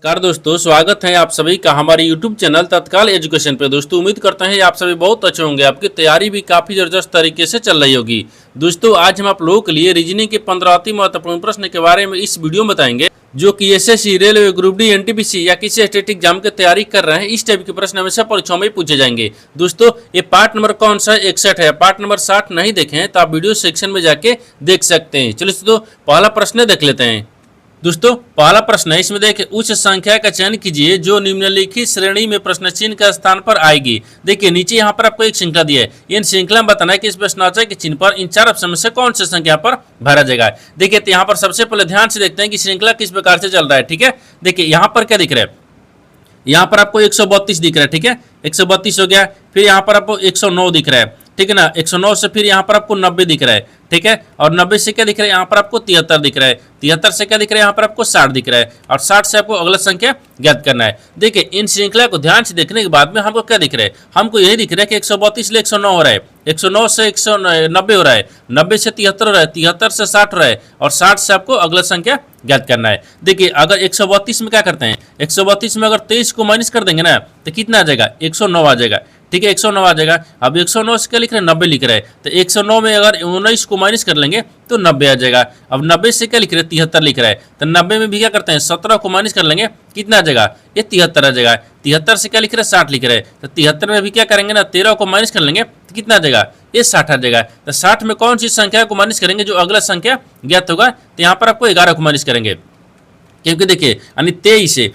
नमस्कार दोस्तों, स्वागत है आप सभी का हमारे YouTube चैनल तत्काल एजुकेशन पे। दोस्तों उम्मीद करते हैं आप सभी बहुत अच्छे होंगे, आपकी तैयारी भी काफ़ी ज़बरदस्त तरीके से चल रही होगी। दोस्तों आज हम आप लोगों के लिए रीजनिंग के 15 अति महत्वपूर्ण प्रश्न के बारे में इस वीडियो में बताएंगे, जो कि SSC, railway, group D, NTPC या किसी स्टेट एग्जाम की तैयारी कर रहे हैं। इस टाइप के प्रश्न हमेशा परीक्षाओं में पूछे जाएंगे। दोस्तों ये पार्ट नंबर कौन सा है? 61 है। पार्ट नंबर 60 नहीं देखे हैं तो आप वीडियो सेक्शन में जाके देख सकते हैं। चलिए दोस्तों पहला प्रश्न देख लेते हैं। दोस्तों पहला प्रश्न है, इसमें देखिए उस संख्या का चयन कीजिए जो निम्नलिखित श्रेणी में प्रश्न चिन्ह का स्थान पर आएगी। देखिए नीचे यहाँ पर आपको एक श्रृंखला दिया है, इन श्रृंखला में बताना है कि इस प्रश्नावली के चिन्ह पर इन चार ऑप्शन में से कौन सी संख्या पर भरा जाएगा। देखिए तो यहाँ पर सबसे पहले ध्यान से देखते हैं कि श्रृंखला किस प्रकार से चल रहा है। ठीक है, देखिए यहाँ पर क्या दिख रहा है, यहाँ पर आपको 132 दिख रहा है। ठीक है, 132 हो गया। फिर यहाँ पर आपको 109 दिख रहा है। ठीक है ना, 109 से फिर यहाँ पर आपको 90 दिख रहा है। ठीक है, और 90 से क्या दिख रहा है, यहाँ पर आपको 73 दिख रहा है। 73 से क्या दिख रहा है, यहाँ पर आपको 60 दिख रहा है। और 60 से आपको अगला संख्या ज्ञात करना है। देखिए इन श्रृंखला को ध्यान से देखने के बाद में हमको क्या दिख रहा है, हमको यही दिख रहा है कि 132 से 109 हो रहा है, 109 से 190 हो रहा है, 90 से 73 हो रहा है, 73 से 60 हो रहा है, और 60 से आपको अगला संख्या ज्ञात करना है। देखिए अगर 132 में क्या करते हैं, 132 में अगर 23 को माइनस कर देंगे ना तो कितना आ जाएगा, 109 आ जाएगा। ठीक है, 109 आ जाएगा। अब 109 से क्या लिख रहे हैं, 90 लिख रहे हैं, तो 109 में अगर 19 को माइनस कर लेंगे तो 90 आ जाएगा। अब 90 से क्या लिख रहे हैं, 73 लिख रहे हैं, तो 90 में भी क्या करते हैं, 17 को माइनस कर लेंगे, कितना आ जाएगा, ये 73 आ जाएगा। 73 से क्या लिख रहे हैं, 60 लिख रहे हैं, तो 73 में भी क्या करेंगे ना, 13 को माइनस कर लेंगे तो कितना आ जाएगा, ये 60 आ जाएगा। तो 60 में कौन सी संख्या को माइनस करेंगे, जो अगला संख्या ज्ञात होगा, तो यहाँ पर आपको 11 को माइनस करेंगे, क्योंकि देखिए यानी 23 से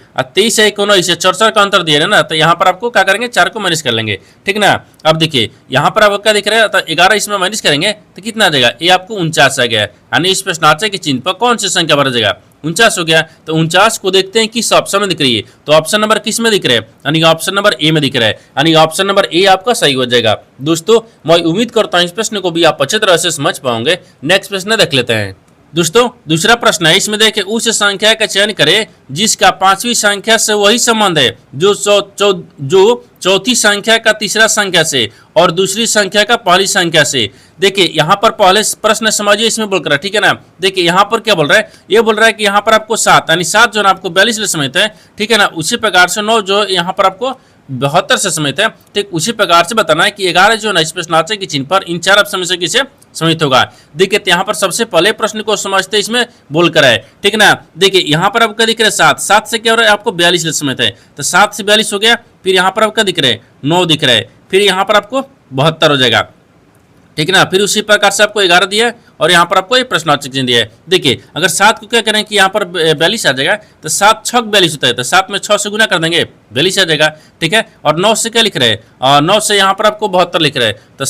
19 से 44 का अंतर दिया है ना, तो यहाँ पर आपको क्या करेंगे, 4 को माइनस कर लेंगे। ठीक ना, अब देखिए यहाँ पर आपको क्या दिख रहा है, तो 11 इसमें माइनस करेंगे तो कितना आ जाएगा, ये आपको 49 आ गया। यानी इस प्रश्नावली के चिन्ह पर कौन सी संख्या भरा जाएगा, 49 हो गया। तो 49 को देखते हैं किस ऑप्शन में दिख रही है, तो ऑप्शन नंबर किस में दिख रहा है, यानी ऑप्शन नंबर ए में दिख रहा है, यानी ऑप्शन नंबर ए आपका सही हो जाएगा। दोस्तों मैं उम्मीद करता हूँ इस प्रश्न को भी आप अच्छे तरह से समझ पाओगे। नेक्स्ट प्रश्न देख लेते हैं। दोस्तों दूसरा प्रश्न है, इसमें देखिए उस संख्या का चयन करें जिसका पांचवी संख्या से वही संबंध है जो चौथी संख्या का तीसरा संख्या से और दूसरी संख्या का पहली संख्या से। देखिए यहाँ पर पहले प्रश्न समझिए, इसमें बोल रहा है। ठीक है ना, देखिए यहाँ पर क्या बोल रहा है, ये बोल रहा है कि यहाँ पर आपको 7 यानी 7 जो है आपको 42 ले समझते हैं। ठीक है ना, उसी प्रकार से 9 जो यहाँ पर आपको 72 से समझते हैं। ठीक उसी प्रकार से बताना है कि 11 जो है ना इस प्रश्नावली के चिन्ह पर इन चार ऑप्शन में से किसे समित होगा। देखिए यहाँ पर सबसे पहले प्रश्न को समझते इसमें बोल कर है। ठीक ना, देखिए यहाँ पर आपका दिख रहा है 7 से क्या हो रहा है, आपको 42 ले समित है, तो 7 से 42 हो गया। फिर यहाँ पर आपका दिख रहा है 9 दिख रहा है, फिर यहाँ पर आपको 72 हो जाएगा। ठीक है ना, फिर उसी प्रकार से आपको 11 दिया है और यहाँ पर आपको एक प्रश्नावली चिन्ह दिया है। देखिए अगर 7 को क्या करें कि यहाँ पर 42 आ जाएगा, तो 7 6 42 होता है, तो 7 में 6 से गुना कर देंगे 42 आ जाएगा। ठीक है, और 9 से क्या लिख रहे हैं, और 9 से यहाँ पर आपको 72 लिख रहे हैं, तो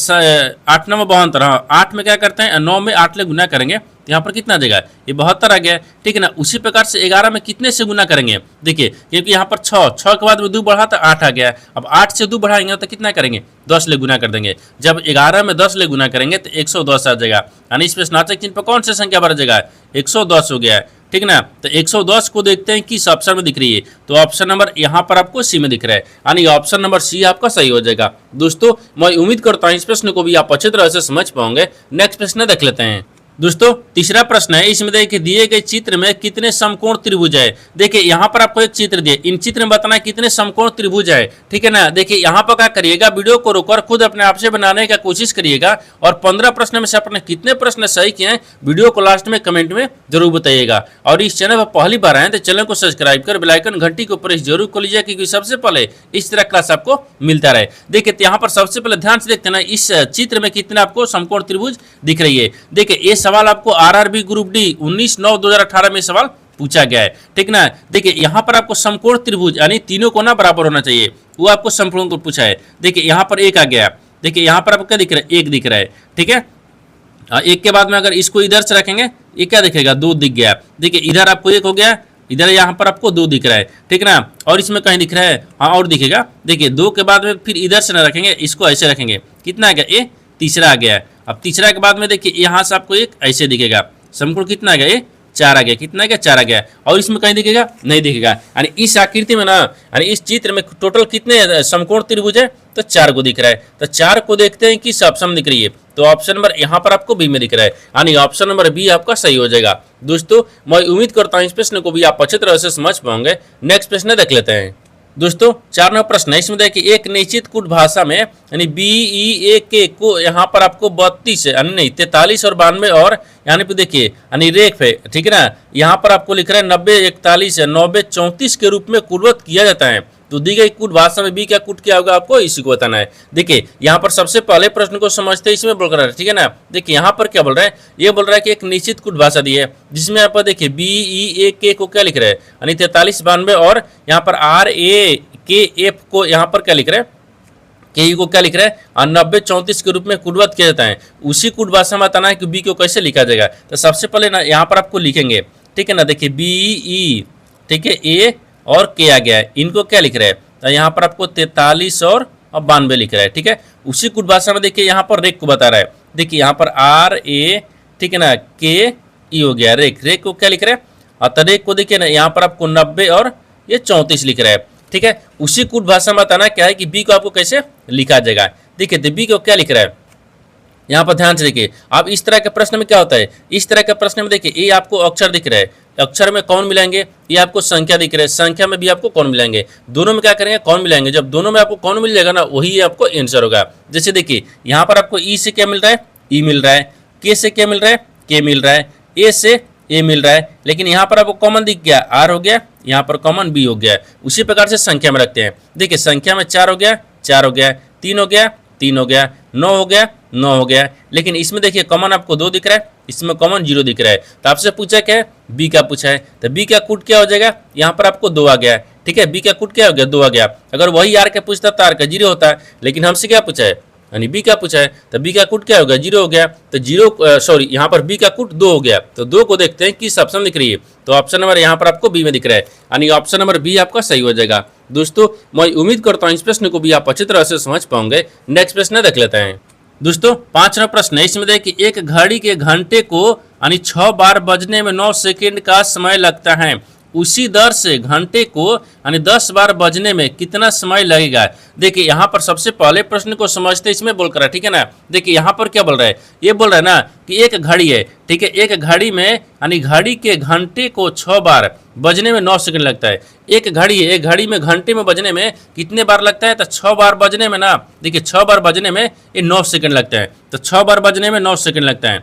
8 9 में 72। हाँ 8 में क्या करते हैं, 9 में 8 ले गुना करेंगे तो यहाँ पर कितना आ जाएगा, ये 72 आ गया। ठीक है ना, उसी प्रकार से 11 में कितने से गुना करेंगे, देखिए क्योंकि यहाँ पर 6 के बाद में 2 बढ़ा तो 8 आ गया। अब 8 से 2 बढ़ाएंगे तो कितना करेंगे, 10 ले गुना कर देंगे। जब 11 में 10 ले गुना करेंगे तो 110 आ जाएगा। यानी इस प्रश्नावली चिन्ह पर कौन सी संख्या भरा जाएगा, 110 हो गया है। ठीक ना, तो 110 को देखते हैं किस ऑप्शन में दिख रही है, तो ऑप्शन नंबर यहाँ पर आपको सी में दिख रहा है, यानी ऑप्शन नंबर सी आपका सही हो जाएगा। दोस्तों मैं उम्मीद करता हूँ इस प्रश्न को भी आप अच्छी तरह से समझ पाओगे। नेक्स्ट प्रश्न देख लेते हैं। दोस्तों तीसरा प्रश्न है, इसमें देखिए दिए गए चित्र में कितने समकोण त्रिभुज है। देखिए यहाँ पर आपको एक चित्र दिए, इन चित्र में बताना है कितने समकोण त्रिभुज है। ठीक है ना, देखिए यहाँ पर क्या करिएगा, वीडियो को रोककर खुद अपने आप से बनाने का कोशिश करिएगा और 15 प्रश्न में से अपने कितने प्रश्न सही किए हैं वीडियो को लास्ट में कमेंट में जरूर बताइएगा। और इस चैनल पर पहली बार आए तो चैनल को सब्सक्राइब कर बेल आइकन घंटी को प्रेस जरूर कर लीजिए, क्योंकि सबसे पहले इस तरह क्लास आपको मिलता रहे। देखिए यहाँ पर सबसे पहले ध्यान से देखते ना, इस चित्र में कितने आपको समकोण त्रिभुज दिख रही है। देखिए ये सवाल आपको आरआरबी ग्रुप डी 19/9/2018 में सवाल पूछा गया है। ठीक ना, देखिए यहाँ पर आपको समकोण त्रिभुज यानी तीनों कोना बराबर होना चाहिए, वो आपको समकोण को पूछा है। देखिए यहाँ पर 1 आ गया, देखिए यहाँ पर आपको क्या दिख रहा है, 1 दिख रहा है। ठीक है, 1 के बाद में अगर इसको इधर से रखेंगे ये क्या दिखेगा, 2 दिख गया। देखिए इधर आपको 1 हो गया, इधर यहाँ पर आपको 2 दिख रहा है। ठीक ना, और इसमें कहीं दिख रहा है, हाँ और दिखेगा। देखिए 2 के बाद में फिर इधर से ना रखेंगे, इसको ऐसे रखेंगे, कितना आ गया, ये तीसरा आ गया। अब तीसरा के बाद में देखिए यहाँ से आपको एक ऐसे दिखेगा, समकोण कितना आ गया, ये 4 आ गया, कितना आ गया, 4 आ गया। और इसमें कहीं दिखेगा, नहीं दिखेगा। यानी इस आकृति में ना, यानी इस चित्र में टोटल कितने समकोण त्रिभुज है, तो 4 को दिख रहा है। तो 4 को देखते हैं किस ऑप्शन में दिख रही है, तो ऑप्शन नंबर यहाँ पर आपको बी में दिख रहा है, यानी ऑप्शन नंबर बी आपका सही हो जाएगा। दोस्तों मैं उम्मीद करता हूँ इस प्रश्न को भी आप अच्छी तरह से समझ पाओगे। नेक्स्ट प्रश्न देख लेते हैं। दोस्तों 4 नंबर प्रश्न है, इसमें देखिए एक निश्चित कूट भाषा में यानी BEAK को यहाँ पर आपको 32 यानी नहीं 43 और 92 और यानी पे देखिए यानी रेख है, ठीक है ना, यहाँ पर आपको लिख रहा है 90 41 90 34 के रूप में कूटबद्ध किया जाता है। तो दी गई कूट भाषा में बी का कूट क्या होगा आपको इसी को बताना है। देखिए यहाँ पर सबसे पहले प्रश्न को समझते हैं, इसमें बोल रहा है, ठीक है ना। देखिए यहाँ पर क्या बोल रहा है, ये बोल रहा है कि एक निश्चित कूट भाषा दी है जिसमें यहाँ पर देखिए BEAK को क्या लिख रहा है यानी 43 92 और यहाँ पर RAKF को यहाँ पर क्या लिख रहा है के को क्या लिख रहा है और 90 34 के रूप में कूटबद्ध किया जाता है। उसी कूट भाषा में बताना है कि बी को कैसे लिखा जाएगा। तो सबसे पहले ना यहाँ पर आपको लिखेंगे, ठीक है ना। देखिए BE, ठीक है, ए और के आ गया है, इनको क्या लिख रहा है तो यहाँ पर आपको 43 और 92 लिख रहा है, ठीक है। उसी कूट भाषा में देखिए यहाँ पर रेख को बता रहा है। देखिए यहाँ पर RA, ठीक है ना, KE हो गया, रेख को क्या लिख रहा है और रेख को देखिए ना यहाँ पर आपको 90 और ये 34 लिख रहा है, ठीक है। उसी कूट भाषा में बताना क्या है कि बी को आपको कैसे लिखा जाएगा। देखिए तो बी को क्या लिख रहा है यहाँ पर ध्यान से देखिए। अब इस तरह के प्रश्न में क्या होता है, इस तरह के प्रश्न में देखिए ये आपको अक्षर दिख रहा है, अक्षर में कौन मिलाएंगे, ये आपको संख्या दिख रहा है, संख्या में भी आपको कौन मिलाएंगे, दोनों में क्या करेंगे कौन मिलाएंगे। जब दोनों में आपको कौन मिल जाएगा ना वही आपको आंसर होगा। जैसे देखिए यहाँ पर आपको ई से क्या मिल रहा है, ई मिल रहा है, के से क्या मिल रहा है, के मिल रहा है, ए से ए मिल रहा है, लेकिन यहाँ पर आपको कॉमन दिख गया आर हो गया, यहाँ पर कॉमन बी हो गया। उसी प्रकार से संख्या में रखते हैं। देखिए संख्या में 4 हो गया, 4 हो गया, 3 हो गया, 3 हो गया, 9 हो गया, 9 हो गया, लेकिन इसमें देखिए कॉमन आपको 2 दिख रहा है, इसमें कॉमन 0 दिख रहा है। तो आपसे पूछा क्या है, बी का पूछा है, तो बी का कूट क्या हो जाएगा, यहाँ पर आपको 2 आ गया, ठीक है। बी का कूट क्या हो गया, 2 आ गया। अगर वही आर का पूछता तो आर का 0 होता है, लेकिन हमसे क्या पूछा है यानी बी का पूछा है, तो बी का कूट क्या हो गया, 0 हो गया। तो 0 सॉरी यहाँ पर बी का कूट 2 हो गया। तो 2 को देखते हैं किस ऑप्शन दिख रही है, तो ऑप्शन नंबर यहाँ पर आपको बी में दिख रहा है, यानी ऑप्शन नंबर बी आपका सही हो जाएगा। दोस्तों मैं उम्मीद करता हूँ इस प्रश्न को भी आप अच्छी तरह से समझ पाओगे। नेक्स्ट प्रश्न देख लेते हैं। दोस्तों 5वां प्रश्न है, इसमें देखिए एक घड़ी के घंटे को यानी 6 बार बजने में 9 सेकंड का समय लगता है, उसी दर से घंटे को यानी 10 बार बजने में कितना समय लगेगा। देखिए यहाँ पर सबसे पहले प्रश्न को समझते इसमें बोल कर, ठीक है ना। देखिए यहाँ पर क्या बोल रहा है, ये बोल रहा है ना कि एक घड़ी है, ठीक है, एक घड़ी में यानी घड़ी के घंटे को 6 बार बजने में 9 सेकंड लगता है। एक घड़ी है, एक घड़ी में घंटे में बजने में कितने बार लगता है, तो 6 बार बजने में ना, देखिए 6 बार बजने में ये 9 सेकंड लगता है। तो 6 बार बजने में 9 सेकंड लगता है,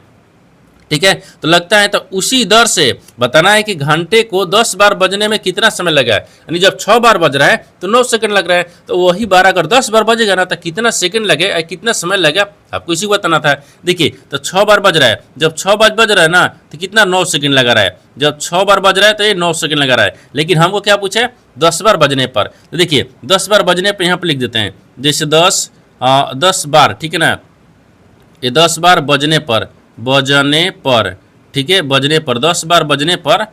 ठीक है। तो लगता है तो उसी दर से बताना है कि घंटे को 10 बार बजने में कितना समय लगा है, यानी जब 6 बार बज रहा है तो 9 सेकंड लग रहा है, तो वही बार अगर 10 बार बजेगा ना तो कितना सेकंड लगे, कितना समय लगेगा आपको इसी को बताना था। देखिए तो 6 बार बज रहा है, जब 6 बार बज रहा है ना तो कितना 9 सेकंड लगा रहा है, जब 6 बार बज रहा है तो ये 9 सेकंड लगा रहा है। लेकिन हमको क्या पूछा है 10 बार बजने पर, तो देखिए 10 बार बजने पर यहाँ पर लिख देते हैं, जैसे 10 बार, ठीक है ना, ये 10 बार बजने पर, ठीक है, बजने पर 10 बार बजने पर,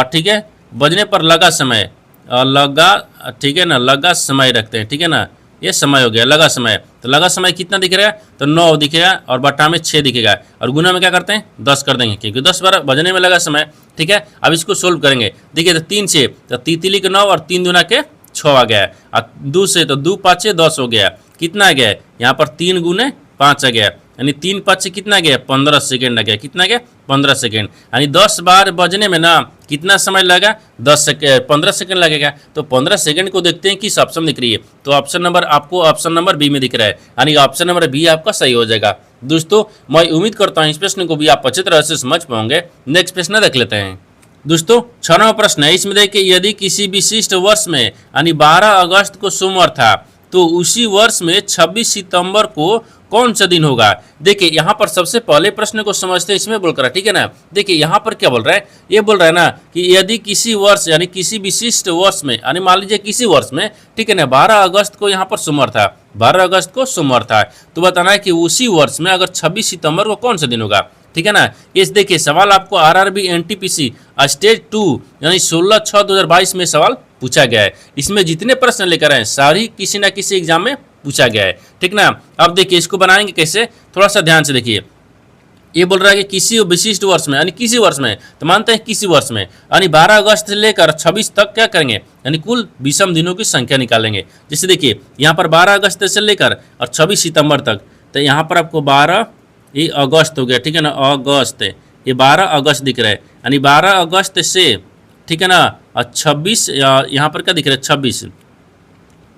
ठीक है, बजने पर लगा समय, लगा, ठीक है ना, लगा समय रखते हैं, ठीक है ना, ये समय हो गया लगा समय। तो लगा समय कितना दिख रहा है, तो 9 दिखेगा और बटा में 6 दिखेगा और गुना में क्या करते हैं 10 कर देंगे, क्योंकि 10 बार बजने में लगा समय, ठीक है। अब इसको सोल्व करेंगे। देखिए तो 3 से तो तीतली के 9 और 3 दूना के 6 आ गया, और 2 से तो 2 5 10 हो गया, कितना आ गया यहाँ पर 3 गुने 5 आ गया, यानी 3 5 से कितना गया 15 सेकेंड आ गया, कितना गया 15 सेकेंड, यानी 10 बार बजने में ना कितना समय लगा 15 सेकेंड लगेगा। तो 15 सेकेंड को देखते हैं किस ऑप्शन दिख रही है, तो ऑप्शन नंबर आपको ऑप्शन नंबर बी में दिख रहा है, यानी ऑप्शन नंबर बी आपका सही हो जाएगा। दोस्तों मैं उम्मीद करता हूँ इस प्रश्न को भी आप अच्छी तरह से समझ पाओगे। नेक्स्ट प्रश्न देख लेते हैं। दोस्तों 6वां प्रश्न है, इसमें देखिए यदि किसी विशिष्ट वर्ष में यानी 12 अगस्त को सोमवार था तो उसी वर्ष में 26 सितंबर को कौन सा दिन होगा। देखिए यहाँ पर सबसे पहले प्रश्न को समझते हैं, इसमें बोल कर, ठीक है ना। देखिए यहाँ पर क्या बोल रहा है, ये बोल रहा है ना कि यदि किसी वर्ष यानी किसी विशिष्ट वर्ष में यानी मान लीजिए किसी वर्ष में, ठीक है ना, 12 अगस्त को यहाँ पर सोमवार था, 12 अगस्त को सोमवार था, तो बताना है कि उसी वर्ष में अगर 26 सितंबर को कौन सा दिन होगा, ठीक है ना। इस देखिए सवाल आपको आरआरबी एनटीपीसी स्टेज 2 यानी 16/6/2022 में सवाल पूछा गया है। इसमें जितने प्रश्न लेकर आए सारी किसी ना किसी एग्जाम में पूछा गया है, ठीक ना। अब देखिए इसको बनाएंगे कैसे, थोड़ा सा ध्यान से देखिए। ये बोल रहा है कि किसी विशिष्ट वर्ष में यानी किसी वर्ष में, तो मानते हैं किसी वर्ष में यानी 12 अगस्त से लेकर 26 तक क्या करेंगे यानी कुल विषम दिनों की संख्या निकालेंगे। जैसे देखिए यहाँ पर 12 अगस्त से लेकर और 26 सितंबर तक, तो यहाँ पर आपको 12 ये अगस्त हो गया, ठीक है ना, अगस्त, ये 12 अगस्त दिख रहा है, यानी 12 अगस्त से, ठीक है ना, और 26 यहाँ पर क्या दिख रहा है, 26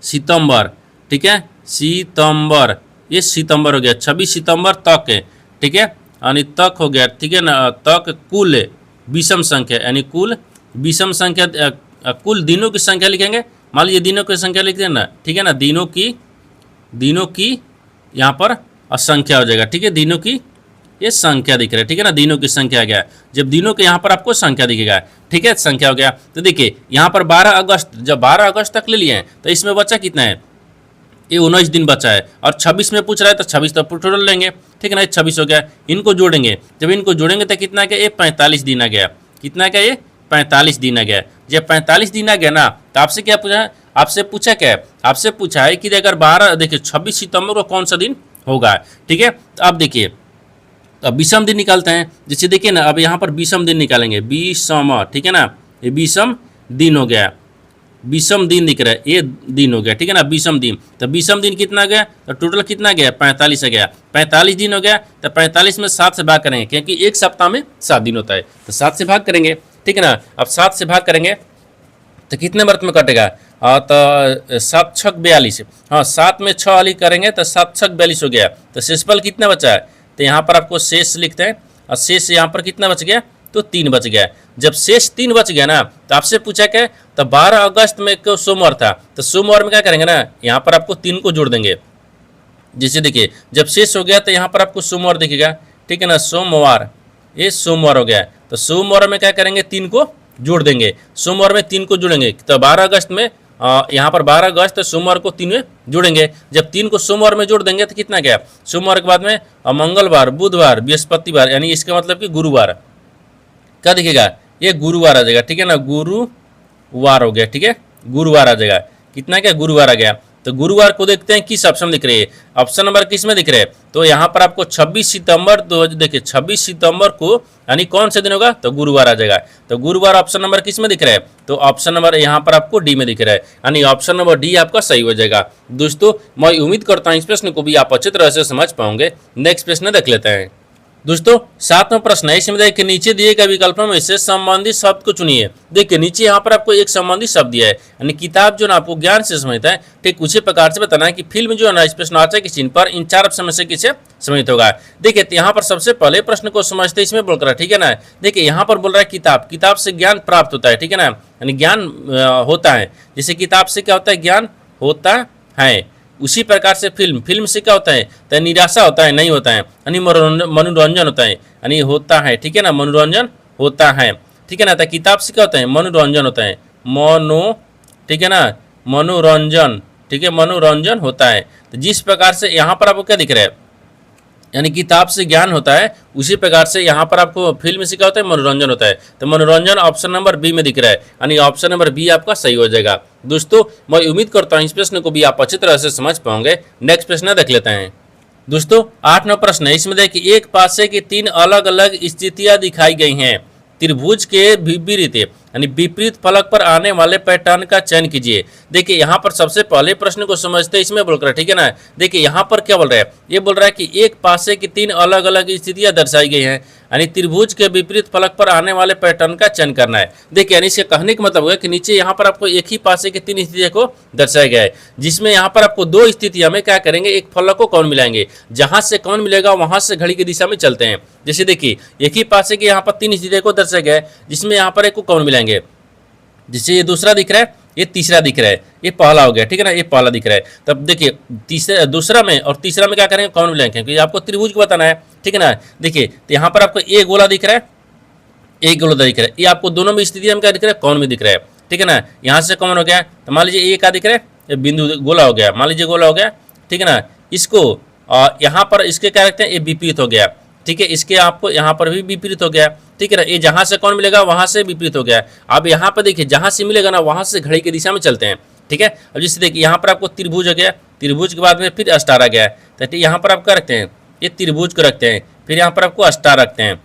सितंबर, ठीक है, सितंबर, ये सितंबर हो गया, 26 सितंबर तक है, ठीक है, यानी तक हो गया, ठीक है ना, तक कुल विषम संख्या, यानी कुल विषम संख्या, कुल दिनों की संख्या लिखेंगे, मान लीजिए दिनों की संख्या लिख देना, ठीक है ना, दिनों की यहाँ पर संख्या हो जाएगा, ठीक है, दिनों की ये संख्या दिख रहा है, ठीक है ना, दिनों की संख्या आ गया, जब दिनों के यहाँ पर आपको संख्या दिखेगा, ठीक है, संख्या हो गया। तो देखिए यहाँ पर 12 अगस्त, जब 12 अगस्त तक ले लिए हैं तो इसमें बचा कितना है, ये 19 दिन बचा है, और 26 में पूछ रहा है तो 26 तो टोटल लेंगे, ठीक है ना, 26 हो गया, इनको जोड़ेंगे, जब इनको जोड़ेंगे तो कितना आ गया, ये 45 दिन आ गया, कितना आ गया, ये 45 दिन आ गया। जब 45 दिन आ गया ना तो आपसे क्या पूछा, आपसे पूछा क्या है, आपसे पूछा है कि अगर 12, देखिए 26 सितंबर को कौन सा दिन होगा, ठीक है। तो अब देखिए अब विषम दिन निकालते हैं, जैसे देखिए ना, अब यहाँ पर विषम दिन निकालेंगे, विषम, ठीक है ना, ये विषम दिन हो गया, विषम दिन दिख रहा है, ये दिन हो गया, ठीक है ना, विषम दिन। तो विषम दिन कितना गया, तो टोटल कितना गया, 45 आ गया, 45 दिन हो गया। तो 45 में 7 से भाग करेंगे, क्योंकि एक सप्ताह में 7 दिन होता है, तो 7 से भाग करेंगे, ठीक है ना। अब 7 से भाग करेंगे तो कितने वर्ष में कटेगा, तो 7 छक 42, हाँ 7 में 6 वाली करेंगे तो 7 छक 42 हो गया। तो शेषफल कितना बचा है, तो यहाँ पर आपको शेष लिखते हैं, और शेष यहाँ पर कितना बच गया, तो 3 बच गया। जब शेष 3 बच गया ना तो आपसे पूछा क्या, तो 12 अगस्त में क्यों सोमवार था, तो सोमवार में क्या करेंगे ना, यहाँ पर आपको 3 को जोड़ देंगे। जैसे देखिए जब शेष हो गया तो यहाँ पर आपको सोमवार दिखेगा, ठीक है ना, सोमवार, ये सोमवार हो गया। तो सोमवार में क्या करेंगे, 3 को जोड़ देंगे, सोमवार में 3 को जोड़ेंगे, तो 12 अगस्त में यहाँ पर 12 अगस्त सोमवार को 3 में जोड़ेंगे। जब 3 को सोमवार में जोड़ देंगे तो कितना गया, सोमवार के बाद में मंगलवार, बुधवार, बृहस्पतिवार, यानी इसका मतलब कि गुरुवार, क्या दिखेगा, ये गुरुवार आ जाएगा, ठीक है ना, गुरुवार हो गया, ठीक है, गुरुवार आ जाएगा, कितना क्या, गुरुवार आ गया। तो गुरुवार को देखते हैं किस ऑप्शन दिख रही है, ऑप्शन नंबर किस में दिख रहे हैं, तो यहाँ पर आपको 26 सितंबर, तो देखिए 26 सितंबर को यानी कौन से दिन होगा, तो गुरुवार आ जाएगा। तो गुरुवार ऑप्शन नंबर किस में दिख रहा है, तो ऑप्शन नंबर यहाँ पर आपको डी में दिख रहा है, यानी ऑप्शन नंबर डी आपका सही हो जाएगा। दोस्तों मैं उम्मीद करता हूँ इस प्रश्न को भी आप अच्छी तरह से समझ पाओगे। नेक्स्ट प्रश्न देख लेते हैं। दोस्तों 7वां प्रश्न है, इसमें देखिए नीचे दिए गए विकल्पों में से संबंधित शब्द को चुनिए। देखिए नीचे यहाँ पर आपको एक संबंधित शब्द दिया है, यानी किताब जो ना आपको ज्ञान से समझता है, ठीक उसी प्रकार से बताना है कि फिल्म जो है ना इस प्रश्नवाचक के चिन्ह पर इन 4 ऑप्शन में से किसे सम्मिलित होगा। देखिए यहाँ पर सबसे पहले प्रश्न को समझते इसमें बोल रहा है, ठीक है ना। देखिए यहाँ पर बोल रहा है किताब, किताब से ज्ञान प्राप्त होता है, ठीक है ना, यानी ज्ञान होता है, जैसे किताब से क्या होता है, ज्ञान होता है। उसी प्रकार से फिल्म, फिल्म से क्या होता है, तो निराशा होता है, नहीं होता है, यानी मनोरंजन होता है, यानी होता है, ठीक है ना, मनोरंजन होता है, ठीक है ना। तो किताब से क्या होता है, मनोरंजन होता है, ठीक है ना, मनोरंजन, ठीक है, मनोरंजन होता है। तो जिस प्रकार से यहाँ पर आपको क्या दिख रहा है, यानी किताब से ज्ञान होता है, उसी प्रकार से यहाँ पर आपको फिल्म से क्या होता है, मनोरंजन होता है। तो मनोरंजन ऑप्शन नंबर बी में दिख रहा है, यानी ऑप्शन नंबर बी आपका सही हो जाएगा। दोस्तों मैं उम्मीद करता हूँ इस प्रश्न को भी आप अच्छी तरह से समझ पाओगे। नेक्स्ट प्रश्न देख लेते हैं। दोस्तों 8वां प्रश्न है, इसमें देखिए एक पासे की 3 अलग अलग स्थितियां दिखाई गई हैं, त्रिभुज के विपरीत यानी विपरीत फलक पर आने वाले पैटर्न का चयन कीजिए। देखिए यहाँ पर सबसे पहले प्रश्न को समझते इसमें बोल रहा है, ठीक है ना। देखिए यहाँ पर क्या बोल रहा है, ये बोल रहा है कि एक पासे की 3 अलग अलग स्थितियां दर्शाई गई हैं, यानी त्रिभुज के विपरीत फलक पर आने वाले पैटर्न का चयन करना है। देखिए यानी इसके कहने का मतलब है कि नीचे यहाँ पर आपको एक ही पासे की 3 स्थितियों को दर्शाया गया है, जिसमें यहाँ पर आपको 2 स्थितियों में क्या करेंगे, एक फलक को कौन मिलाएंगे, जहां से कौन मिलेगा वहां से घड़ी की दिशा में चलते हैं। जैसे देखिए एक ही पासे के यहाँ पर 3 स्थितियों को दर्शाया गया है, जिसमें यहाँ पर एक को कौन मिलाएंगे, जैसे ये दूसरा दिख रहा है, ये तीसरा दिख रहा है, ये पहला हो गया, ठीक है ना, ये पहला दिख रहा है। तब देखिए तीसरा, दूसरा में और तीसरा में क्या करेंगे, कौन मिलाएंगे, क्योंकि आपको त्रिभुज को बताना है, ठीक है ना। देखिए तो यहाँ पर आपको एक गोला दिख रहा है, एक गोला दिख रहा है, ये आपको दोनों में स्थिति में क्या दिख रहा है, कौन में दिख रहा है, ठीक है ना। यहाँ से कौन हो गया, तो मान लीजिए ये क्या दिख रहा है, ये बिंदु गोला हो गया, मान लीजिए गोला हो गया, ठीक है ना। इसको यहाँ पर इसके क्या रखते हैं, ये विपरीत हो गया, ठीक है, इसके आपको यहाँ पर भी विपरीत हो गया, ठीक है ना। ये जहाँ से कौन मिलेगा वहाँ से विपरीत हो गया। अब यहाँ पर देखिए जहाँ से मिलेगा ना वहाँ से घड़ी की दिशा में चलते हैं, ठीक है। अब जैसे देखिए यहाँ पर आपको त्रिभुज हो गया, त्रिभुज के बाद में फिर स्टार आ गया, तो यहाँ पर आप क्या रखते हैं, ये त्रिभुज को रखते हैं, फिर यहाँ पर आपको स्टार रखते हैं,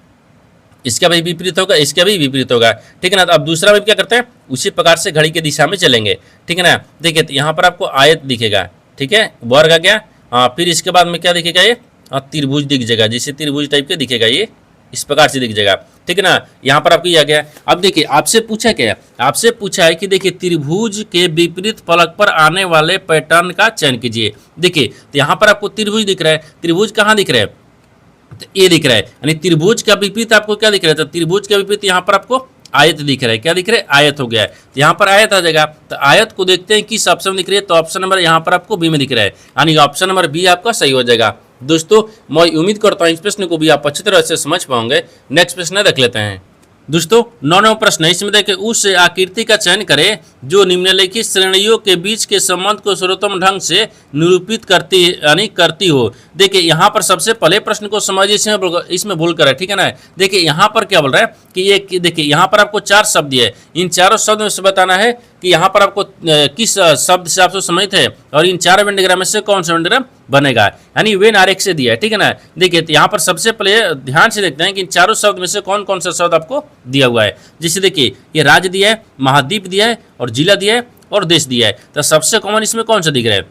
इसका भी विपरीत होगा, इसका भी विपरीत होगा, ठीक है ना। तो अब दूसरा में क्या करते हैं, उसी प्रकार से घड़ी की दिशा में चलेंगे, ठीक है ना। देखिए तो यहाँ पर आपको आयत दिखेगा, ठीक है, वर्ग आ गया, फिर इसके बाद में क्या दिखेगा, ये त्रिभुज दिख जाएगा, जैसे त्रिभुज टाइप के दिखेगा, ये इस प्रकार से दिख जाएगा, ठीक है ना। यहाँ पर आपको ये आ गया। अब देखिए आपसे पूछा क्या है, आपसे पूछा है कि देखिए त्रिभुज के विपरीत फलक पर आने वाले पैटर्न का चयन कीजिए। देखिए तो यहाँ पर आपको त्रिभुज दिख रहा है, त्रिभुज कहाँ दिख रहा है, तो ये दिख रहा है, यानी त्रिभुज का विपरीत आपको क्या दिख रहा है, तो त्रिभुज का विपरीत यहाँ पर आपको आयत दिख रहा है, क्या दिख रहा है, आयत हो गया है। तो यहाँ पर आयत आ जाएगा, तो आयत को देखते हैं किस ऑप्शन में दिख रही है, तो ऑप्शन नंबर यहाँ पर आपको बी में दिख रहा है, यानी ऑप्शन नंबर बी आपका सही हो जाएगा। दोस्तों मैं उम्मीद करता हूँ इस प्रश्न को भी आप अच्छी तरह से समझ पाओगे। नेक्स्ट प्रश्न देख लेते हैं। दोस्तों 9वां प्रश्न है, इसमें देखिए उस आकृति का चयन करें जो निम्नलिखित श्रेणियों के बीच के संबंध को सर्वोत्तम ढंग से निरूपित करती हो। देखिए यहाँ पर सबसे पहले प्रश्न को समझिए, इसमें बोल कर है, ठीक है ना। देखिए यहाँ पर क्या बोल रहा है कि ये देखिए यहाँ पर आपको 4 शब्द है, इन चारों शब्द में से बताना है कि यहाँ पर आपको किस शब्द से आपसे संबंधित है और इन 4 वेन डायग्राम में से कौन सा वेन डायग्राम बनेगा, यानी वेन आरेख से दिया है, ठीक है ना। देखिए तो यहाँ पर सबसे पहले ध्यान से देखते हैं कि इन चारों शब्द में से कौन कौन सा शब्द आपको दिया हुआ है। जैसे देखिए ये राज्य दिया है, महाद्वीप दिया है और जिला दिया है और देश दिया है। तो सबसे कॉमन इसमें कौन सा दिख रहा है,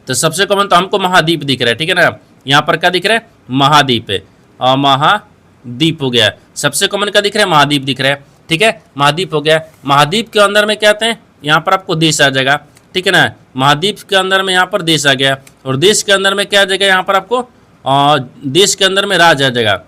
तो सबसे कॉमन तो हमको महाद्वीप दिख रहा है, ठीक है ना। यहाँ पर क्या दिख रहा है, महाद्वीप है, और महाद्वीप हो गया। सबसे कॉमन क्या दिख रहा है, महाद्वीप दिख रहा है, ठीक है, महाद्वीप हो गया। महाद्वीप के अंदर में क्या आते हैं, यहाँ पर आपको देश आ जाएगा, ठीक है ना। महाद्वीप के अंदर में यहाँ पर देश आ गया, और देश के अंदर में क्या आ जाएगा, यहाँ पर आपको देश के अंदर में राज आ जाएगा,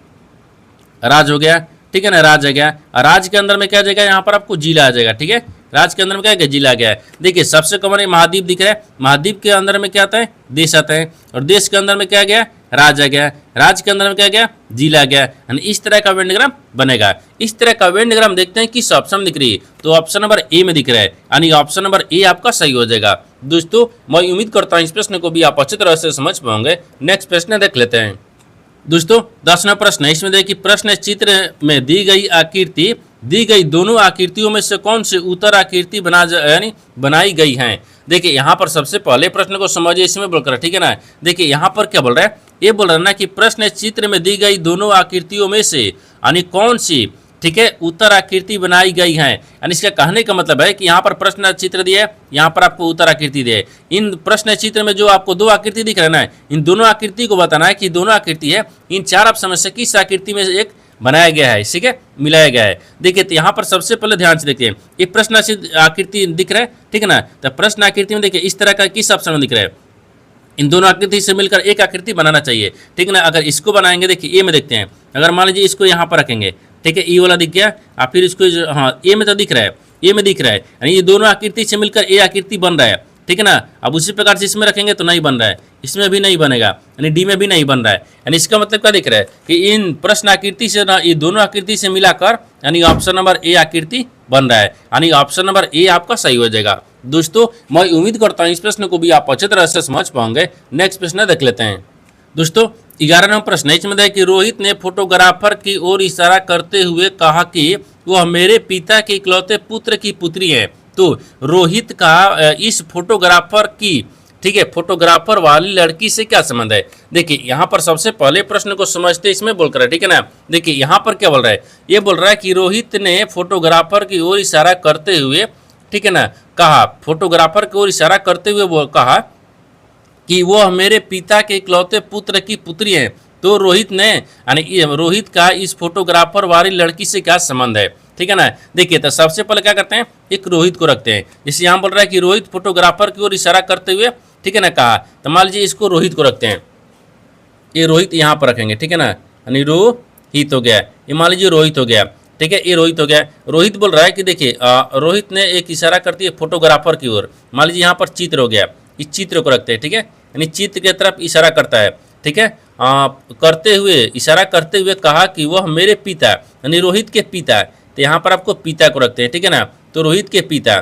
राज हो गया, ठीक है ना, राज आ गया। राज के अंदर में क्या आ जाएगा, यहाँ पर आपको जिला आ जाएगा, ठीक है। राज के अंदर में क्या है, जिला आ गया है। देखिए सबसे कॉमन महाद्वीप दिख रहा है, महाद्वीप के अंदर में क्या आता है, देश आता है, और देश के अंदर में क्या आ गया, राज आ गया, राज के अंदर में क्या आ गया, जिला आ गया, यानी इस तरह का वेन डायग्राम बनेगा। इस तरह का वेन डायग्राम देखते हैं किस ऑप्शन में दिख रही है, तो ऑप्शन नंबर ए में दिख रहा है, यानी ऑप्शन नंबर ए आपका सही हो जाएगा। दोस्तों मैं उम्मीद करता हूँ इस प्रश्न को भी आप अच्छी तरह से समझ पाओगे। नेक्स्ट प्रश्न देख लेते हैं। दोस्तों 10वां प्रश्न है, इसमें देखिए प्रश्न चित्र में दी गई आकृति, दी गई दोनों आकृतियों में से कौन सी उत्तर आकृति बनाई गई है। देखिए यहाँ पर सबसे पहले प्रश्न को समझिए, इसमें बोलकर, ठीक है ना। देखिए यहाँ पर क्या बोल रहा है, ये बोल रहा है ना कि प्रश्न चित्र में दी गई दोनों आकृतियों में से यानी कौन सी, ठीक है, उत्तर आकृति बनाई गई है। यानी इसका कहने का मतलब है कि यहाँ पर प्रश्न चित्र दिया है, यहाँ पर आपको उत्तर आकृति दिया है। इन प्रश्न चित्र में जो आपको 2 आकृति दिख रहा है ना, इन दोनों आकृति को बताना है कि दोनों आकृति है, इन 4 ऑप्शन में से किस आकृति में एक बनाया गया है, ठीक है, मिलाया गया है। देखिए तो यहाँ पर सबसे पहले ध्यान से देखिए, ये प्रश्न आकृति दिख रहा है, ठीक है ना। तो प्रश्न आकृति में देखिए इस तरह का किस ऑप्शन में दिख रहा है, इन दोनों आकृति से मिलकर एक आकृति बनाना चाहिए, ठीक है ना। अगर इसको बनाएंगे, देखिए ए में देखते हैं, अगर मान लीजिए इसको यहाँ पर रखेंगे, ठीक है, ई वाला दिख गया, और फिर इसको हाँ ए में तो दिख रहा है, ए में दिख रहा है, यानी ये दोनों आकृति से मिलकर ए आकृति बन रहा है, ठीक है ना। अब उसी प्रकार से इसमें रखेंगे तो नहीं बन रहा है, इसमें भी नहीं बनेगा, यानी डी में भी नहीं बन रहा है। यानी इसका मतलब क्या दिख रहा है कि इन प्रश्न आकृति से ना ये दोनों आकृति से मिलाकर यानी ऑप्शन नंबर ए आकृति बन रहा है, यानी ऑप्शन नंबर ए आपका सही हो जाएगा। दोस्तों मैं उम्मीद करता हूँ इस प्रश्न को भी आप अच्छी तरह से समझ पाओगे। नेक्स्ट प्रश्न देख लेते हैं। दोस्तों 11वां प्रश्न इसमें है कि रोहित ने फोटोग्राफर की ओर इशारा करते हुए कहा कि वह मेरे पिता के इकलौते पुत्र की पुत्री है। तो रोहित का इस फोटोग्राफर की, ठीक है, फोटोग्राफर वाली लड़की से क्या संबंध है। देखिए यहाँ पर सबसे पहले प्रश्न को समझते इसमें बोल कर, ठीक है ना। देखिए यहाँ पर क्या बोल रहा है, ये बोल रहा है कि रोहित ने फोटोग्राफर की ओर इशारा करते हुए, ठीक है ना, कहा, फोटोग्राफर की ओर इशारा करते हुए वो कहा कि वह मेरे पिता के इकलौते पुत्र की पुत्री है। तो रोहित ने यानी रोहित का इस फोटोग्राफर वाली लड़की से क्या संबंध है, ठीक है ना। देखिए तो सबसे पहले क्या करते हैं, एक रोहित को रखते हैं, जैसे यहाँ बोल रहा है कि रोहित फोटोग्राफर की ओर इशारा करते हुए, ठीक है ना, कहा, तो मान लीजिए इसको रोहित को रखते हैं, ये रोहित यहाँ पर रखेंगे, ठीक है ना, यानी रोहित हो गया, ये मान लीजिए रोहित हो गया, ठीक है, ये रोहित हो गया। रोहित बोल रहा है कि देखिए रोहित ने एक इशारा करती है फोटोग्राफर की ओर, मान लीजिए यहाँ पर चित्र हो गया, इस चित्र को रखते हैं, ठीक है, यानी चित्र की तरफ इशारा करता है, ठीक है, करते हुए, इशारा करते हुए कहा कि वह मेरे पिता यानी रोहित के पिता, तो यहाँ पर आपको पिता को रखते हैं, ठीक है ना। तो रोहित के पिता,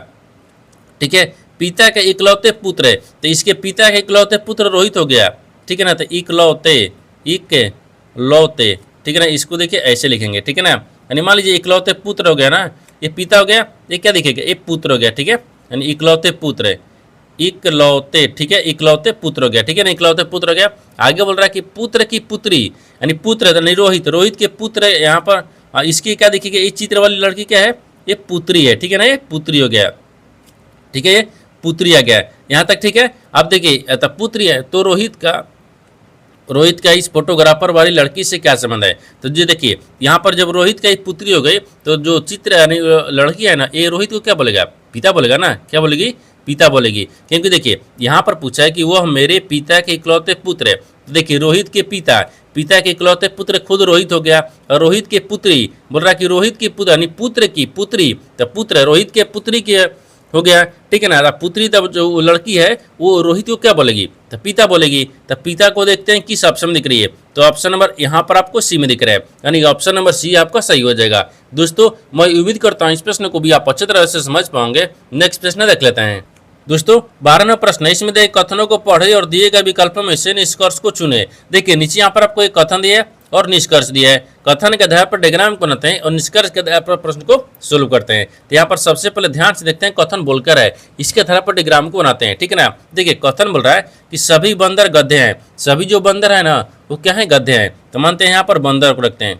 ठीक है, पिता के इकलौते पुत्र है, तो इसके पिता के इकलौते पुत्र रोहित हो गया, ठीक है ना। तो इकलौते, ठीक है ना, इसको देखिए ऐसे लिखेंगे, ठीक है ना, यानी मान लीजिए इकलौते पुत्र हो गया ना, ये पिता हो गया, ये क्या दिखेगा, ये पुत्र हो गया, ठीक है, यानी इकलौते पुत्र है, इकलौते, ठीक है, इकलौते पुत्र हो गया, ठीक है ना, इकलौते पुत्र हो गया। आगे बोल रहा है कि पुत्र की पुत्री यानी पुत्र यानी रोहित, रोहित के पुत्र यहाँ पर इसकी क्या दिखेगी, इस चित्र वाली लड़की क्या है, ये पुत्री है, ठीक है ना, ये पुत्री हो गया, ठीक है, ये पुत्री आ गया यहाँ तक, ठीक है। अब देखिए तो पुत्री है, तो रोहित का रोहित का इस फोटोग्राफर वाली लड़की से क्या संबंध है। तो जी देखिए यहाँ पर जब रोहित का एक पुत्री हो गई तो जो चित्र यानी लड़की है ना, ये रोहित को क्या बोलेगा, पिता बोलेगा ना, क्या बोलेगी, पिता बोलेगी। क्योंकि देखिए यहाँ पर पूछा है कि वह मेरे पिता के इकलौते पुत्र है। तो देखिए रोहित के पिता, पिता के इकलौते पुत्र खुद रोहित हो गया, और रोहित के पुत्री बोल रहा है कि रोहित की पुत्र यानी पुत्र की पुत्री, तो पुत्र रोहित के पुत्री के हो गया, ठीक है ना। पुत्री तब जो लड़की है वो रोहित को क्या बोलेगी, तो पिता बोलेगी। तो पिता को देखते हैं किस ऑप्शन में दिख रही है, तो ऑप्शन नंबर यहाँ पर आपको सी में दिख रहा है, यानी ऑप्शन नंबर सी आपका सही हो जाएगा। दोस्तों मैं उम्मीद करता हूँ इस प्रश्न को भी आप अच्छी तरह से समझ पाओगे। नेक्स्ट प्रश्न देख लेते हैं। दोस्तों 12वां प्रश्न, इसमें देखिए कथनों को पढ़े और दिए गए विकल्पों में से निष्कर्ष को चुने। देखिए नीचे यहाँ पर आपको एक कथन दिया है और निष्कर्ष दिया है। कथन के आधार पर डायग्राम बनाते हैं और निष्कर्ष के आधार पर प्रश्न को सोल्व करते हैं। तो यहाँ पर सबसे पहले ध्यान से देखते हैं कथन बोलकर है, इसके आधार पर डायग्राम को बनाते हैं, ठीक है ना। देखिए कथन बोल रहा है कि सभी बंदर गधे हैं, सभी जो बंदर है ना वो क्या है, गधे हैं। तो मानते हैं यहाँ पर बंदर को रखते हैं,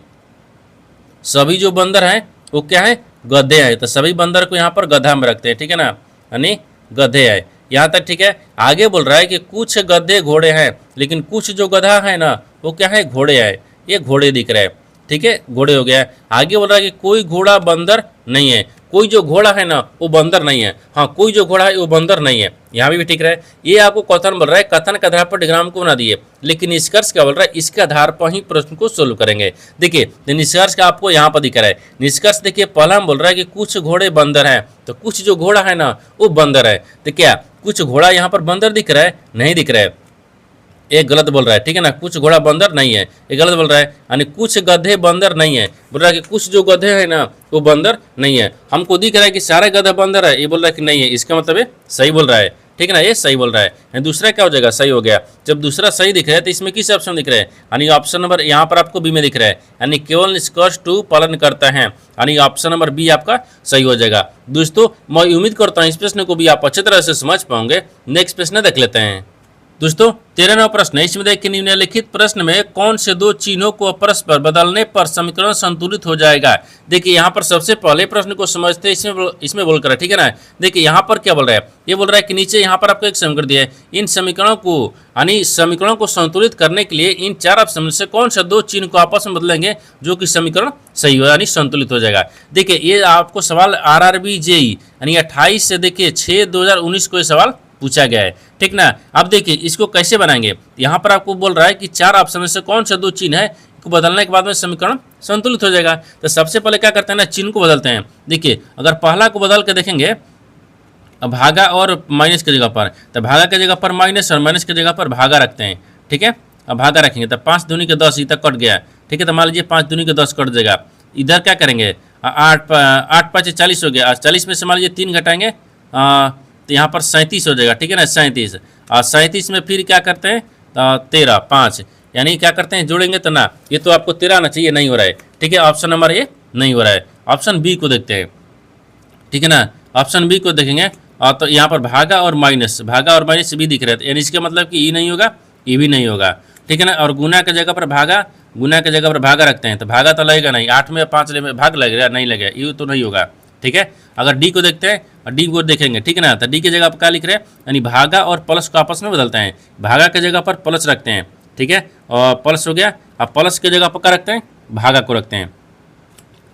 सभी जो बंदर हैं वो क्या है, गधे हैं। तो सभी बंदर को यहाँ पर गधा में रखते हैं, ठीक है ना, यानी गधे है यहाँ तक, ठीक है। आगे बोल रहा है कि कुछ गधे घोड़े हैं, लेकिन कुछ जो गधा है ना वो क्या है, घोड़े है। ये घोड़े दिख रहे हैं, ठीक है, घोड़े हो गया है। आगे बोल रहा है कि कोई घोड़ा बंदर नहीं है, कोई जो घोड़ा है ना वो बंदर नहीं है, हाँ कोई जो घोड़ा है वो बंदर नहीं है, यहाँ भी ठीक रहे। ये आपको कथन बोल रहा है, कथन के आधार पर डायग्राम को बना दिए, लेकिन निष्कर्ष क्या बोल रहा है, इसके आधार पर ही प्रश्न को सोल्व करेंगे। देखिए निष्कर्ष का आपको यहाँ पर दिख रहा है। निष्कर्ष देखिए पहला बोल रहा है कि कुछ घोड़े बंदर हैं, तो कुछ जो घोड़ा है ना वो बंदर है। तो क्या कुछ घोड़ा यहाँ पर बंदर दिख रहा है, नहीं दिख रहा है, ये गलत बोल रहा है, ठीक है ना। कुछ घोड़ा बंदर नहीं है, ये गलत बोल रहा है। यानी कुछ गधे बंदर नहीं है, बोल रहा है कि कुछ जो गधे हैं ना वो बंदर नहीं है। हमको दिख रहा है कि सारे गधे बंदर है, ये बोल रहा है कि नहीं है, इसका मतलब है सही बोल रहा है, ठीक है ना, ये सही बोल रहा है। दूसरा क्या हो जाएगा, सही हो गया। जब दूसरा सही दिख रहा है तो इसमें किस ऑप्शन दिख रहा है, यानी ऑप्शन नंबर यहाँ पर आपको बी में दिख रहा है, यानी केवल निष्कर्ष टू पालन करता है, यानी ऑप्शन नंबर बी आपका सही हो जाएगा। दोस्तों मैं उम्मीद करता हूँ इस प्रश्न को भी आप अच्छी तरह से समझ पाओगे। नेक्स्ट प्रश्न देख लेते हैं। दोस्तों 13वां प्रश्न है, इसमें देखिए निम्नलिखित प्रश्न में कौन से दो चिन्हों को परस्पर बदलने पर समीकरण संतुलित हो जाएगा। देखिए यहाँ पर सबसे पहले प्रश्न को समझते हैं, इसमें बोलकर है, ठीक है ना। देखिए यहाँ पर क्या बोल रहा है, ये बोल रहा है कि नीचे यहाँ पर आपको एक समीकरण दिया है, इन समीकरणों को यानी समीकरणों को संतुलित करने के लिए इन चार ऑप्शन से कौन से दो चिन्ह को आपस में बदलेंगे जो कि समीकरण सही हो यानी संतुलित हो जाएगा। देखिए ये आपको सवाल RRB JEE यानी 28 से देखिए 6/2019 को ये सवाल पूछा गया है, ठीक ना। अब देखिए इसको कैसे बनाएंगे, यहाँ पर आपको बोल रहा है कि चार ऑप्शन में से कौन सा दो चिन्ह है को बदलने के बाद में समीकरण संतुलित हो जाएगा। तो सबसे पहले क्या करते हैं ना, चिन्ह को बदलते हैं। देखिए अगर पहला को बदल के देखेंगे भागा और माइनस की जगह पर, तो भागा की जगह पर माइनस और माइनस की जगह पर भागा रखते हैं, ठीक है। अब भागा रखेंगे तो 5 दूनी के 10 इधर कट गया, ठीक है। तो मान लीजिए 5 दूनी के 10 कट जाएगा। इधर क्या करेंगे 8 5 40 हो गया, 40 में से मान लीजिए 3 घटाएंगे तो यहाँ पर 37 हो जाएगा, ठीक है ना, 37। और 37 में फिर क्या करते हैं 13 5 यानी क्या करते हैं जोड़ेंगे तो ना, ये तो आपको 13 आना चाहिए, नहीं हो रहा है, ठीक है। ऑप्शन नंबर ये नहीं हो रहा है। ऑप्शन बी को देखते हैं, ठीक है ना। ऑप्शन बी को देखेंगे तो यहाँ पर भागा और माइनस भी दिख रहे थे, यानी इसका मतलब कि ई नहीं होगा, ई भी नहीं होगा, ठीक है ना। और गुना की जगह पर भागा, गुना की जगह पर भागा रखते हैं तो भागा तो लगेगा नहीं, 8 में 5 में भाग लगेगा, नहीं लगेगा, ये तो नहीं होगा, ठीक है। अगर डी को देखते हैं और डी को देखेंगे, ठीक है ना, तो डी की जगह पर क्या लिख रहे हैं, यानी भागा और प्लस को आपस में बदलते हैं। भागा की जगह पर प्लस रखते हैं, ठीक है, और प्लस हो गया। अब प्लस की जगह पर क्या रखते हैं, भागा को रखते हैं,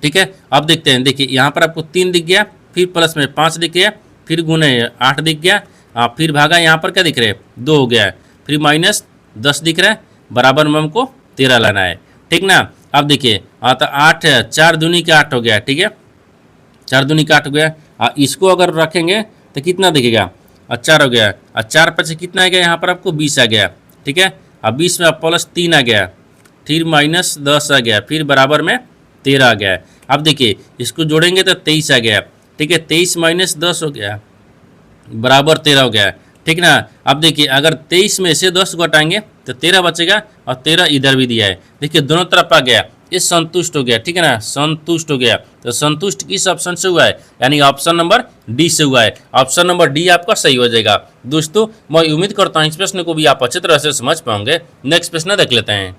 ठीक है। अब देखते हैं, देखिए यहाँ पर आपको 3 दिख गया, फिर प्लस में 5 दिख गया, फिर गुने 8 दिख गया, फिर भागा यहाँ पर क्या दिख रहे हैं 2 हो गया, फिर माइनस 10 दिख रहा है, बराबर में हमको 13 लाना है, ठीक ना। अब देखिए तो 8 4 दूनी के 8 हो गया, ठीक है, 4 दूनी का 8 हो गया। इसको अगर रखेंगे तो कितना दिखेगा 4 हो गया, और 4 पर से कितना आ गया यहाँ पर आपको 20 आ गया, ठीक है। अब 20 में प्लस 3 आ गया, फिर माइनस 10 आ गया, फिर बराबर में 13 आ गया। अब देखिए इसको जोड़ेंगे तो 23 आ गया, ठीक है, 23 माइनस 10 हो गया, बराबर 13 हो गया, ठीक ना। अब देखिए अगर 23 में से 10 को हटाएंगे तो 13 बचेगा, और 13 इधर भी दिया है, देखिए दोनों तरफ आ गया, ये संतुष्ट हो गया, ठीक है ना, संतुष्ट हो गया। तो संतुष्ट किस ऑप्शन से हुआ है, यानी ऑप्शन नंबर डी से हुआ है। ऑप्शन नंबर डी आपका सही हो जाएगा। दोस्तों मैं उम्मीद करता हूँ इस प्रश्न को भी आप अच्छी तरह से समझ पाओगे। नेक्स्ट प्रश्न देख लेते हैं।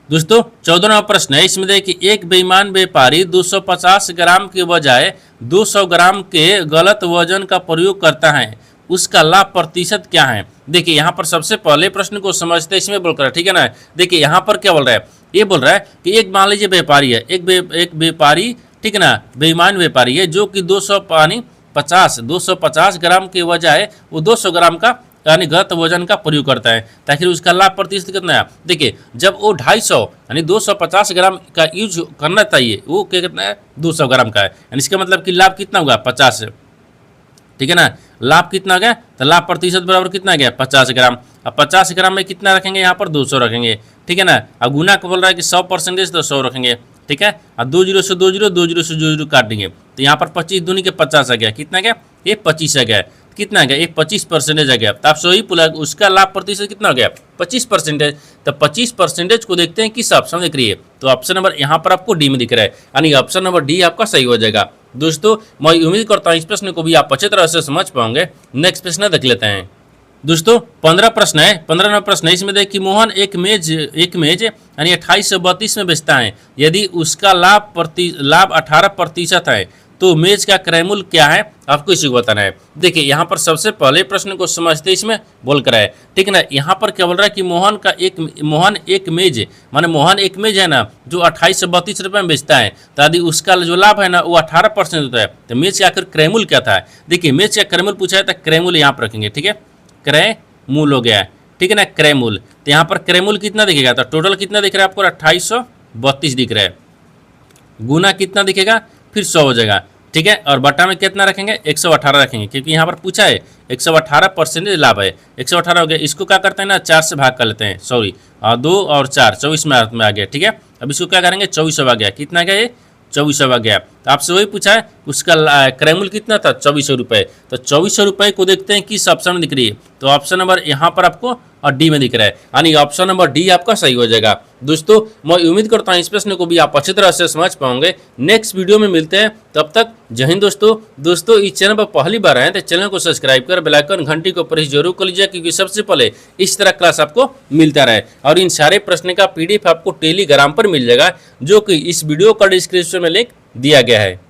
दोस्तों 14वां प्रश्न है, इसमें देखिए एक बेईमान व्यापारी 250 ग्राम के बजाय 200 ग्राम के गलत वजन का प्रयोग करता है, उसका लाभ प्रतिशत क्या है। देखिए यहाँ पर सबसे पहले प्रश्न को समझते हैं, इसमें बोल कर, ठीक है ना। देखिए यहाँ पर क्या बोल रहा है, ये बोल रहा है कि एक मान लीजिए व्यापारी है, एक व्यापारी, ठीक है ना, बेईमान व्यापारी है जो कि 250 ग्राम के बजाय वो 200 ग्राम का यानी गलत वजन का प्रयोग करता है, ताकि उसका लाभ प्रतिशत कितना है। देखिए जब वो 250 यानी 250 ग्राम का यूज करना चाहिए, वो क्या कितना है 200 ग्राम का है, यानी इसका मतलब कि लाभ कितना होगा 50, ठीक है ना। लाभ कितना हो गया, तो लाभ प्रतिशत बराबर कितना गया 50 ग्राम। अब 50 ग्राम में कितना रखेंगे, यहाँ पर 200 रखेंगे, ठीक है ना। अब गुना को बोल रहा है कि 100% तो 100 रखेंगे, ठीक है। अब 20 से 20, 20 से 20 काट देंगे, तो यहाँ पर 25 दूनी के 50 आ गया, कितना गया ये 25 आ गया, कितना आ गया ये 25% आ गया। तो आप सही बोला, उसका लाभ प्रतिशत कितना हो गया 25%। तो 25% को देखते हैं किस ऑप्शन में दिख रही है, तो ऑप्शन नंबर यहाँ पर आपको डी में दिख रहा है, यानी ऑप्शन नंबर डी आपका सही हो जाएगा। दोस्तों मैं उम्मीद करता हूँ इस प्रश्न को भी आप अच्छी तरह से समझ पाओगे। नेक्स्ट प्रश्न देख लेते हैं। दोस्तों 15 प्रश्न है, 15 नंबर प्रश्न है। इसमें देखिए कि मोहन एक मेज यानी 2832 में बेचता है, यदि उसका लाभ 18% है तो मेज का क्रय मूल्य क्या है, आपको इसी को बताना है। देखिए यहाँ पर सबसे पहले प्रश्न को समझते इसमें बोल कर है, ठीक है ना। यहाँ पर क्या बोल रहा है कि मोहन एक मेज माने मोहन एक मेज है ना जो 2832 रुपये में बेचता है, तो यदि उसका जो लाभ है ना वो 18% होता है, तो मेज का आखिर क्रय मूल्य क्या था। देखिए मेज का क्रय मूल्य पूछा है, तो क्रय मूल्य यहाँ पर रखेंगे, ठीक है। क्रय मूल्य हो गया है, ठीक है ना, क्रय मूल्य। तो यहाँ पर क्रय मूल्य कितना दिखेगा, तो टोटल कितना दिख रहा है आपको 2832 दिख रहा है, गुना कितना दिखेगा फिर 100 हो जाएगा, ठीक है। और बटा में कितना रखेंगे 118 रखेंगे, क्योंकि यहाँ पर पूछा है 118% लाभ है, 118 हो गया। इसको क्या करते हैं ना 4 से भाग कर लेते हैं, सॉरी 2 और 4 24 में आ गया, ठीक है। अब इसको क्या करेंगे 2400 आ गया, कितना आ गया ये 2400 आ गया। तो आपसे वही पूछा है उसका क्रय मूल्य कितना था 2400 रुपये, तो 2400 रुपये को देखते हैं किस ऑप्शन में दिख रही है, तो ऑप्शन नंबर यहाँ पर आपको और डी में दिख रहा है, यानी ऑप्शन नंबर डी आपका सही हो जाएगा। दोस्तों मैं उम्मीद करता हूँ इस प्रश्न को भी आप अच्छी तरह से समझ पाओगे। नेक्स्ट वीडियो में मिलते हैं, तब तक जय हिंद। दोस्तों इस चैनल पर पहली बार आए तो चैनल को सब्सक्राइब कर बेल आइकन घंटी को प्रेस जरूर कर लीजिए, क्योंकि सबसे पहले इस तरह क्लास आपको मिलता रहे। और इन सारे प्रश्न का PDF आपको टेलीग्राम पर मिल जाएगा, जो कि इस वीडियो का डिस्क्रिप्शन में लिंक दिया गया है।